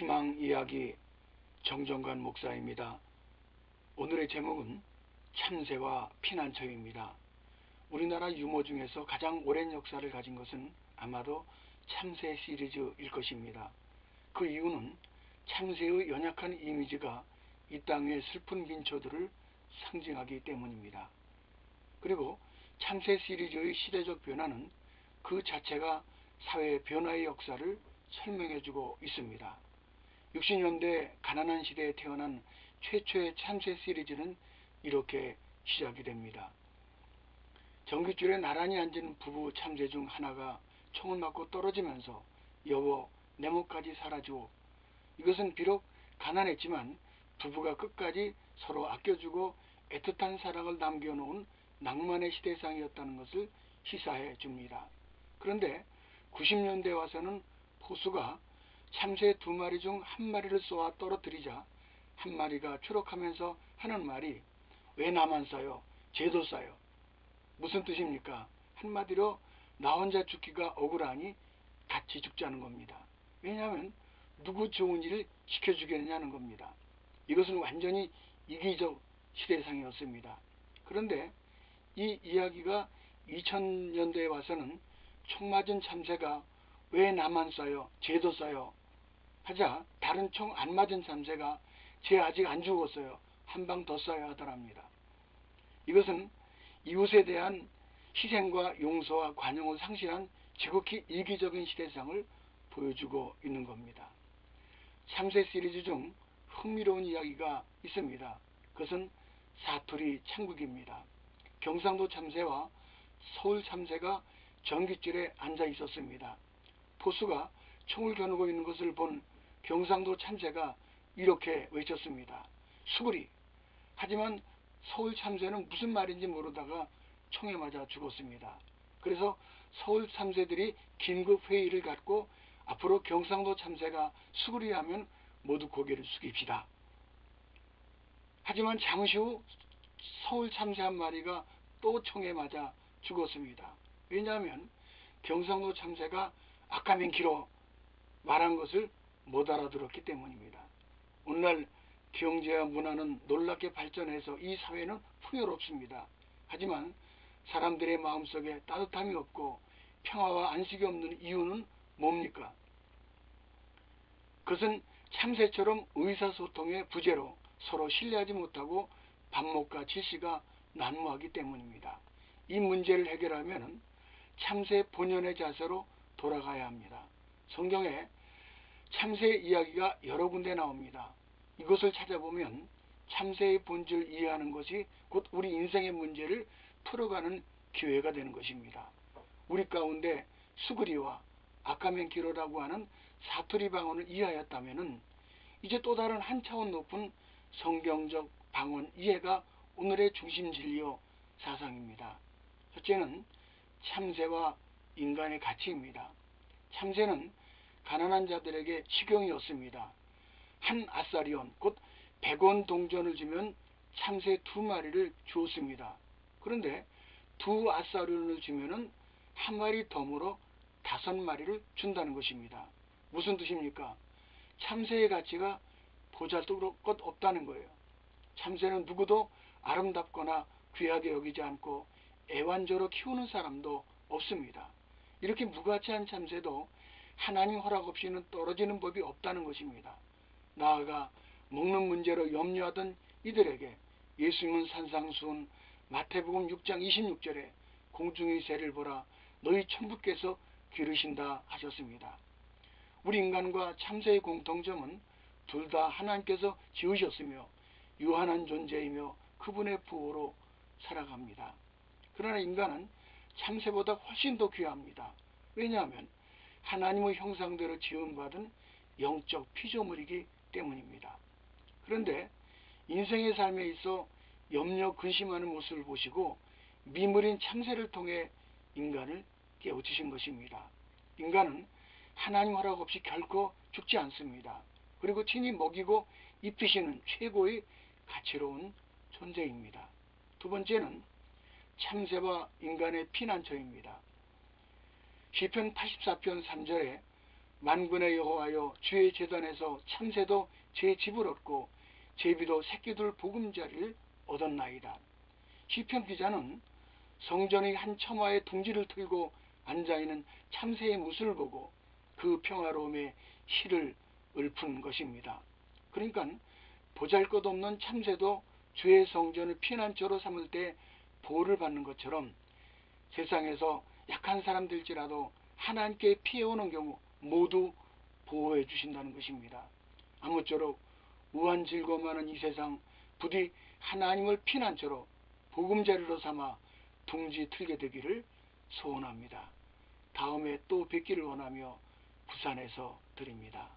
희망 이야기 정정관 목사입니다. 오늘의 제목은 참새와 피난처입니다. 우리나라 유모 중에서 가장 오랜 역사를 가진 것은 아마도 참새 시리즈일 것입니다. 그 이유는 참새의 연약한 이미지가 이 땅의 슬픈 민초들을 상징하기 때문입니다. 그리고 참새 시리즈의 시대적 변화는 그 자체가 사회 변화의 역사를 설명해주고 있습니다. 60년대 가난한 시대에 태어난 최초의 참새 시리즈는 이렇게 시작이 됩니다. 전깃줄에 나란히 앉은 부부 참새 중 하나가 총을 맞고 떨어지면서 여보 내 목까지 살아주오. 이것은 비록 가난했지만 부부가 끝까지 서로 아껴주고 애틋한 사랑을 남겨놓은 낭만의 시대상이었다는 것을 시사해 줍니다. 그런데 90년대 와서는 포수가 참새 2마리 중 1마리를 쏘아 떨어뜨리자 한 마리가 추락하면서 하는 말이 왜 나만 쏴요? 쟤도 쏴요. 무슨 뜻입니까? 한마디로 나 혼자 죽기가 억울하니 같이 죽자는 겁니다. 왜냐하면 누구 좋은 일을 시켜주겠냐는 겁니다. 이것은 완전히 이기적 시대상이었습니다. 그런데 이 이야기가 2000년대에 와서는 총 맞은 참새가 왜 나만 쏴요? 쟤도 쏴요. 하자 다른 총 안 맞은 참새가 쟤 아직 안 죽었어요. 한 방 더 쏴야 하더랍니다. 이것은 이웃에 대한 희생과 용서와 관용을 상실한 지극히 이기적인 시대상을 보여주고 있는 겁니다. 참새 시리즈 중 흥미로운 이야기가 있습니다. 그것은 사투리 천국입니다. 경상도 참새와 서울 참새가 전깃줄에 앉아 있었습니다. 포수가 총을 겨누고 있는 것을 본 경상도 참새가 이렇게 외쳤습니다. 수구리. 하지만 서울 참새는 무슨 말인지 모르다가 총에 맞아 죽었습니다. 그래서 서울 참새들이 긴급 회의를 갖고 앞으로 경상도 참새가 수구리 하면 모두 고개를 숙입시다. 하지만 잠시 후 서울 참새 한 마리가 또 총에 맞아 죽었습니다. 왜냐하면 경상도 참새가 아까면 길어 말한 것을 못 알아들었기 때문입니다. 오늘날 경제와 문화는 놀랍게 발전해서 이 사회는 풍요롭습니다. 하지만 사람들의 마음속에 따뜻함이 없고 평화와 안식이 없는 이유는 뭡니까? 그것은 참새처럼 의사소통의 부재로 서로 신뢰하지 못하고 반목과 질시가 난무하기 때문입니다. 이 문제를 해결하면 참새 본연의 자세로 돌아가야 합니다. 성경에 참새 이야기가 여러 군데 나옵니다. 이것을 찾아보면 참새의 본질을 이해하는 것이 곧 우리 인생의 문제를 풀어가는 기회가 되는 것입니다. 우리 가운데 수그리와 아까멘키로라고 하는 사투리 방언을 이해하였다면 이제 또 다른 한 차원 높은 성경적 방언 이해가 오늘의 중심 진리요 사상입니다. 첫째는 참새와 인간의 가치입니다. 참새는 가난한 자들에게 식용이었습니다. 한 아사리온 곧 100원 동전을 주면 참새 2마리를 주었습니다. 그런데 2아사리온을 주면은 한 마리 덤으로 5마리를 준다는 것입니다. 무슨 뜻입니까? 참새의 가치가 보잘것없다는 없다는 거예요. 참새는 누구도 아름답거나 귀하게 여기지 않고 애완조로 키우는 사람도 없습니다. 이렇게 무가치한 참새도 하나님 허락 없이는 떨어지는 법이 없다는 것입니다. 나아가 먹는 문제로 염려하던 이들에게 예수님은 산상수훈 마태복음 6장 26절에 공중의 새를 보라 너희 천부께서 기르신다 하셨습니다. 우리 인간과 참새의 공통점은 둘 다 하나님께서 지으셨으며 유한한 존재이며 그분의 부호로 살아갑니다. 그러나 인간은 참새보다 훨씬 더 귀합니다. 왜냐하면 하나님의 형상대로 지음받은 영적 피조물이기 때문입니다. 그런데 인생의 삶에 있어 염려 근심하는 모습을 보시고 미물인 참새를 통해 인간을 깨우치신 것입니다. 인간은 하나님 허락 없이 결코 죽지 않습니다. 그리고 친히 먹이고 입히시는 최고의 가치로운 존재입니다. 두 번째는 참새와 인간의 피난처입니다. 시편 84편 3절에 만군의 여호와여, 주의 제단에서 참새도 제 집을 얻고 제비도 새끼들 보금자리를 얻었나이다. 시편 기자는 성전의 한 처마에 둥지를 틀고 앉아있는 참새의 모습을 보고 그 평화로움에 시를 읊은 것입니다. 그러니까 보잘것없는 참새도 주의 성전을 피난처로 삼을 때 보호를 받는 것처럼 세상에서 약한 사람들일지라도 하나님께 피해오는 경우 모두 보호해 주신다는 것입니다. 아무쪼록 무한 즐거움하는 이 세상 부디 하나님을 피난처로 보금자리로 삼아 둥지 틀게 되기를 소원합니다. 다음에 또 뵙기를 원하며 부산에서 드립니다.